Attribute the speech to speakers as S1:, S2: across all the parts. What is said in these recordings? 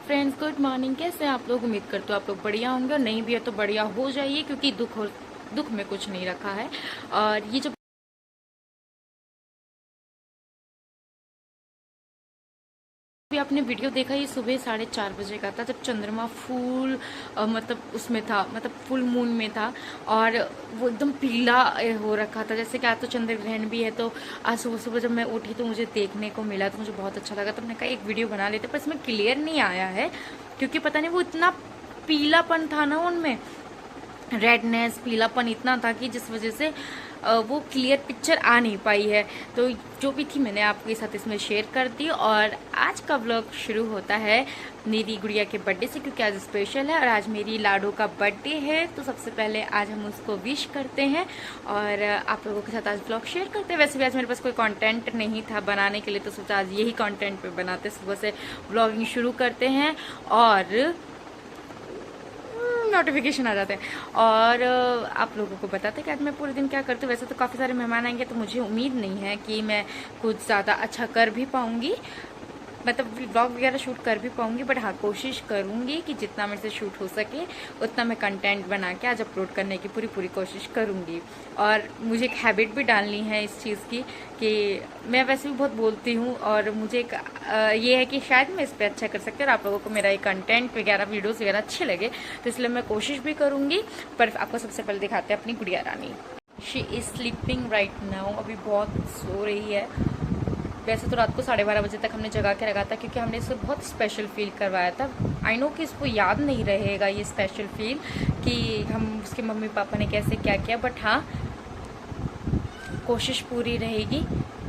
S1: Friends, good morning. कैसे हैं आप लोग? उम्मीद करते हो आप लोग बढ़िया होंगे, और नहीं भी है तो बढ़िया हो जाइए, क्योंकि दुख में कुछ नहीं रखा है। और ये जो भी आपने वीडियो देखा, ये सुबह 4:30 बजे का था, जब चंद्रमा फुल मतलब उसमें था, मतलब फुल मून में था। और वो एकदम पीला हो रखा था, जैसे कि आज तो चंद्र ग्रहण भी है। तो आज सुबह सुबह जब मैं उठी तो मुझे देखने को मिला, तो मुझे बहुत अच्छा लगा। तो मैंने कहा एक वीडियो बना लेते, पर इसमें क्लियर नहीं आया है, क्योंकि पता नहीं वो इतना पीलापन था ना उनमें, रेडनेस पीलापन इतना था कि जिस वजह से वो क्लियर पिक्चर आ नहीं पाई है। तो जो भी थी मैंने आपके साथ इसमें शेयर कर दी। और आज का व्लॉग शुरू होता है मेरी गुड़िया के बर्थडे से, क्योंकि आज स्पेशल है और आज मेरी लाडो का बर्थडे है। तो सबसे पहले आज हम उसको विश करते हैं और आप लोगों के साथ आज व्लॉग शेयर करते हैं। वैसे भी आज मेरे पास कोई कंटेंट नहीं था बनाने के लिए, तो सोचा आज यही कंटेंट पे बनाते, सुबह से व्लॉगिंग शुरू करते हैं और नोटिफिकेशन आ जाते हैं। और आप लोगों को बताते हैं कि आज मैं पूरे दिन क्या करती हूँ। वैसे तो काफ़ी सारे मेहमान आएंगे, तो मुझे उम्मीद नहीं है कि मैं कुछ ज़्यादा अच्छा कर भी पाऊँगी, मतलब व्लॉग वगैरह शूट कर भी पाऊंगी। बट हाँ, कोशिश करूंगी कि जितना मेरे से शूट हो सके उतना मैं कंटेंट बना के आज अपलोड करने की पूरी कोशिश करूंगी। और मुझे एक हैबिट भी डालनी है इस चीज़ की, कि मैं वैसे भी बहुत बोलती हूँ, और मुझे एक ये है कि शायद मैं इस पर अच्छा कर सकती हूँ और आप लोगों को मेरा ये कंटेंट वगैरह वीडियोज़ वगैरह अच्छे लगे, तो इसलिए मैं कोशिश भी करूँगी। पर आपको सबसे पहले दिखाते हैं अपनी गुड़िया रानी। She is sleeping right now, अभी बहुत सो रही है। वैसे तो रात को 12:30 बजे तक हमने जगा के रखा था, क्योंकि हमने इसे बहुत स्पेशल फील करवाया था। आई नो कि इसको याद नहीं रहेगा ये स्पेशल फील कि हम उसके मम्मी पापा ने कैसे क्या किया, बट हाँ, कोशिश पूरी रहेगी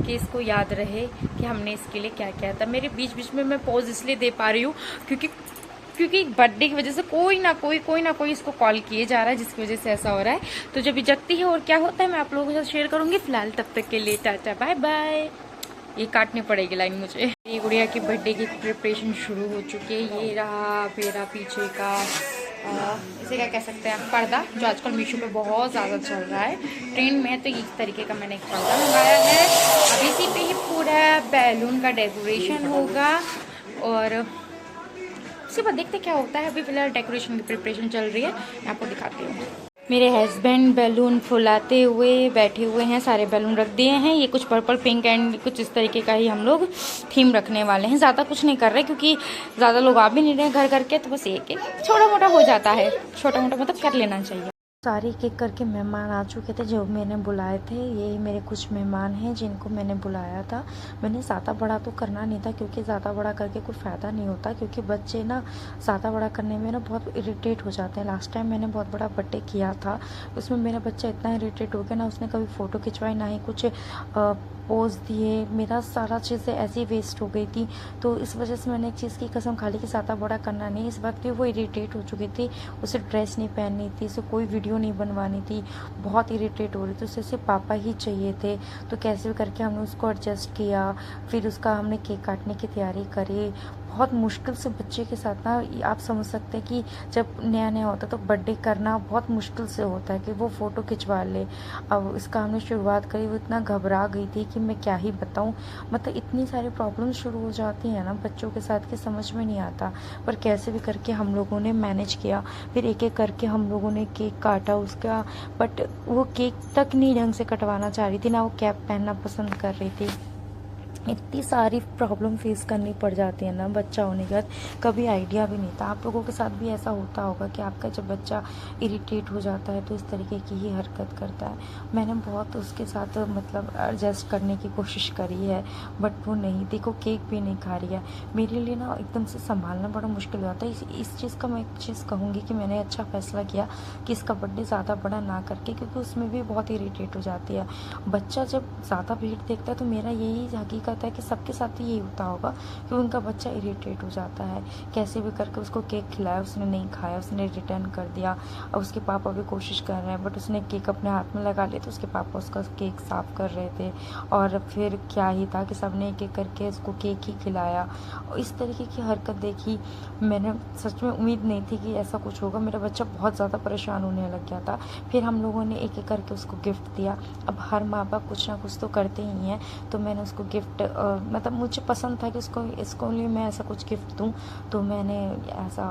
S1: कि इसको याद रहे कि हमने इसके लिए क्या किया था। मेरे बीच बीच में मैं पॉज इसलिए दे पा रही हूँ क्योंकि बर्थडे की वजह से कोई ना कोई इसको कॉल किए जा रहा है, जिसकी वजह से ऐसा हो रहा है। तो जब ये जगती है और क्या होता है मैं आप लोगों के साथ शेयर करूंगी। फिलहाल तब तक के लिए टाटा बाय बाय। ये काटनी पड़ेगी लाइन मुझे। ये गुड़िया की बर्थडे की प्रिपरेशन शुरू हो चुकी है। ये रहा मेरा पीछे का इसे क्या कह सकते हैं, पर्दा, जो आजकल मीशो पे बहुत ज़्यादा चल रहा है, ट्रेंड में है। तो इस तरीके का मैंने एक पर्दा मंगाया है। अभी इसी पे ही पूरा बैलून का डेकोरेशन होगा, और उसके बाद देखते क्या होता है। अभी फिलहाल डेकोरेशन की प्रिपरेशन चल रही है, मैं आपको दिखाती हूँ। मेरे हस्बैंड बैलून फुलाते हुए बैठे हुए हैं, सारे बैलून रख दिए हैं। ये कुछ पर्पल पिंक एंड कुछ इस तरीके का ही हम लोग थीम रखने वाले हैं। ज़्यादा कुछ नहीं कर रहे, क्योंकि ज़्यादा लोग आ भी नहीं रहे घर करके, तो बस एक छोटा मोटा हो जाता है। छोटा मोटा मतलब कर लेना चाहिए। सारे एक एक करके मेहमान आ चुके थे जो मैंने बुलाए थे। ये मेरे कुछ मेहमान हैं जिनको मैंने बुलाया था। मैंने ज़्यादा बड़ा तो करना नहीं था, क्योंकि ज़्यादा बड़ा करके कोई फ़ायदा नहीं होता, क्योंकि बच्चे ना ज़्यादा बड़ा करने में ना बहुत इरिटेट हो जाते हैं। लास्ट टाइम मैंने बहुत बड़ा बर्थडे किया था, उसमें मेरा बच्चा इतना इरिटेट हो गया ना, उसने कभी फ़ोटो खिंचवाई ना ही कुछ पोज दिए। मेरा सारा चीज़ें ऐसी वेस्ट हो गई थी। तो इस वजह से मैंने एक चीज़ की कसम खा ली कि ज़्यादा बड़ा करना नहीं। इस वक्त भी वो इरिटेट हो चुकी थी, उसे ड्रेस नहीं पहननी थी, उसे कोई वीडियो नहीं बनवानी थी, बहुत इरिटेट हो रही थी। उसे सिर्फ पापा ही चाहिए थे। तो कैसे भी करके हमने उसको एडजस्ट किया। फिर उसका हमने केक काटने की तैयारी करी। बहुत मुश्किल से बच्चे के साथ ना, आप समझ सकते हैं कि जब नया नया होता है तो बर्थडे करना बहुत मुश्किल से होता है कि वो फ़ोटो खिंचवा ले। अब इसका हमने शुरुआत करी, वो इतना घबरा गई थी कि मैं क्या ही बताऊं। मतलब इतनी सारी प्रॉब्लम्स शुरू हो जाती हैं ना बच्चों के साथ कि समझ में नहीं आता। पर कैसे भी करके हम लोगों ने मैनेज किया। फिर एक एक करके हम लोगों ने केक काटा उसका, बट वो केक तक नहीं ढंग से कटवाना चाह रही थी, ना वो कैप पहनना पसंद कर रही थी। इतनी सारी प्रॉब्लम फेस करनी पड़ जाती है ना बच्चा होने के बाद, कभी आइडिया भी नहीं था। आप लोगों के साथ भी ऐसा होता होगा कि आपका जब बच्चा इरिटेट हो जाता है तो इस तरीके की ही हरकत करता है। मैंने बहुत उसके साथ मतलब एडजस्ट करने की कोशिश करी है, बट वो नहीं। देखो, केक भी नहीं खा रही है। मेरे लिए ना एकदम से संभालना बड़ा मुश्किल हो जाता है। इस चीज़ का मैं एक चीज़ कहूँगी कि मैंने अच्छा फैसला किया कि इसका बर्थडे ज़्यादा बड़ा ना करके, क्योंकि उसमें भी बहुत इरिटेट हो जाती है। बच्चा जब ज़्यादा भीड़ देखता है, तो मेरा यही हकीकत है कि सबके साथ ही यही होता होगा कि उनका बच्चा इरिटेट हो जाता है। कैसे भी करके उसको केक खिलाया, उसने नहीं खाया, उसने रिटर्न कर दिया। और उसके पापा भी कोशिश कर रहे हैं, बट उसने केक अपने हाथ में लगा लिया, तो उसके पापा उसका केक साफ कर रहे थे। और फिर क्या ही था कि सबने एक एक करके उसको केक ही खिलाया। और इस तरीके की हरकत देखी, मैंने सच में उम्मीद नहीं थी कि ऐसा कुछ होगा। मेरा बच्चा बहुत ज़्यादा परेशान होने लग गया था। फिर हम लोगों ने एक एक करके उसको गिफ्ट दिया। अब हर माँ बाप कुछ ना कुछ तो करते ही हैं, तो मैंने उसको गिफ्ट बट मतलब मुझे पसंद था कि इसको लिए मैं ऐसा कुछ गिफ्ट दूँ, तो मैंने ऐसा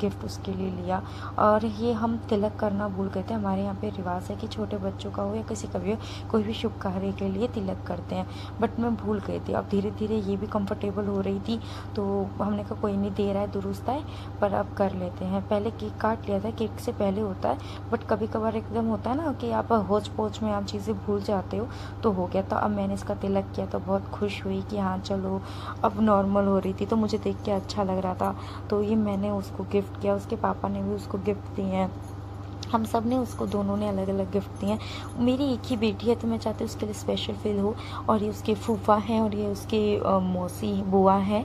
S1: गिफ्ट उसके लिए लिया। और ये हम तिलक करना भूल गए थे। हमारे यहाँ पे रिवाज है कि छोटे बच्चों का हो या किसी का भी हो, कोई भी शुभ कार्य के लिए तिलक करते हैं, बट मैं भूल गई थी। अब धीरे धीरे ये भी कंफर्टेबल हो रही थी, तो हमने कहा कोई नहीं, दे रहा है दुरुस्त है, पर अब कर लेते हैं। पहले केक काट लिया था, केक से पहले होता है, बट कभी कभार एकदम होता है ना कि आप होच पोच में आप चीज़ें भूल जाते हो, तो हो गया। तो अब मैंने इसका तिलक किया तो बहुत खुश हुई कि हाँ चलो अब नॉर्मल हो रही थी, तो मुझे देख के अच्छा लग रहा था। तो ये मैंने उसको गिफ्ट किया, उसके पापा ने भी उसको गिफ्ट दिए हैं, हम सब ने उसको, दोनों ने अलग अलग गिफ्ट दिए हैं। मेरी एक ही बेटी है, तो मैं चाहती हूँ उसके लिए स्पेशल फील हो। और ये उसके फूफा हैं और ये उसके मौसी बुआ हैं।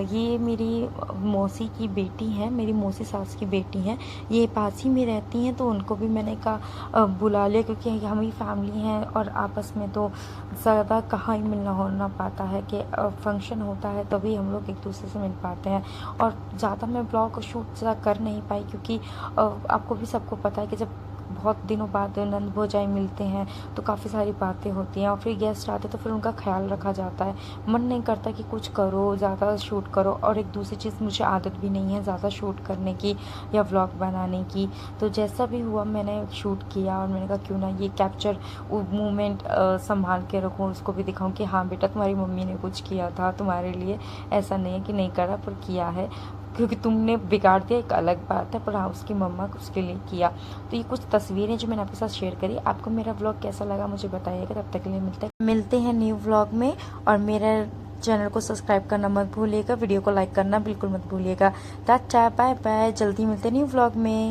S1: ये मेरी मौसी की बेटी हैं, मेरी मौसी सास की बेटी हैं। ये पास ही में रहती हैं, तो उनको भी मैंने कहा बुला लिया, क्योंकि हम ही फैमिली हैं और आपस में तो ज़्यादा कहाँ ही मिलना होना पाता है कि फंक्शन होता है तभी हम लोग एक दूसरे से मिल पाते हैं। और ज़्यादा मैं ब्लॉग शूट ज़्यादा कर नहीं पाई, क्योंकि आपको भी सबको पता है कि जब बहुत दिनों बाद नंद भौजाई मिलते हैं तो काफ़ी सारी बातें होती हैं, और फिर गेस्ट आते तो फिर उनका ख्याल रखा जाता है। मन नहीं करता कि कुछ करो, ज़्यादा शूट करो। और एक दूसरी चीज़, मुझे आदत भी नहीं है ज़्यादा शूट करने की या व्लॉग बनाने की। तो जैसा भी हुआ मैंने शूट किया, और मैंने कहा क्यों ना ये कैप्चर मोमेंट संभाल के रखूँ, उसको भी दिखाऊँ कि हाँ बेटा तुम्हारी मम्मी ने कुछ किया था तुम्हारे लिए, ऐसा नहीं है कि नहीं करा, पर किया है। क्योंकि तुमने बिगाड़ दिया एक अलग बात है, पर हाँ उसकी मम्मा उसके लिए किया। तो ये कुछ तस्वीरें जो मैंने आपके साथ शेयर करी। आपको मेरा व्लॉग कैसा लगा मुझे बताइएगा। तब तक के लिए मिलते हैं न्यू व्लॉग में। और मेरा चैनल को सब्सक्राइब करना मत भूलिएगा, वीडियो को लाइक करना बिल्कुल मत भूलिएगा। टाटा बाय बाय, जल्दी मिलते हैं न्यू व्लॉग में।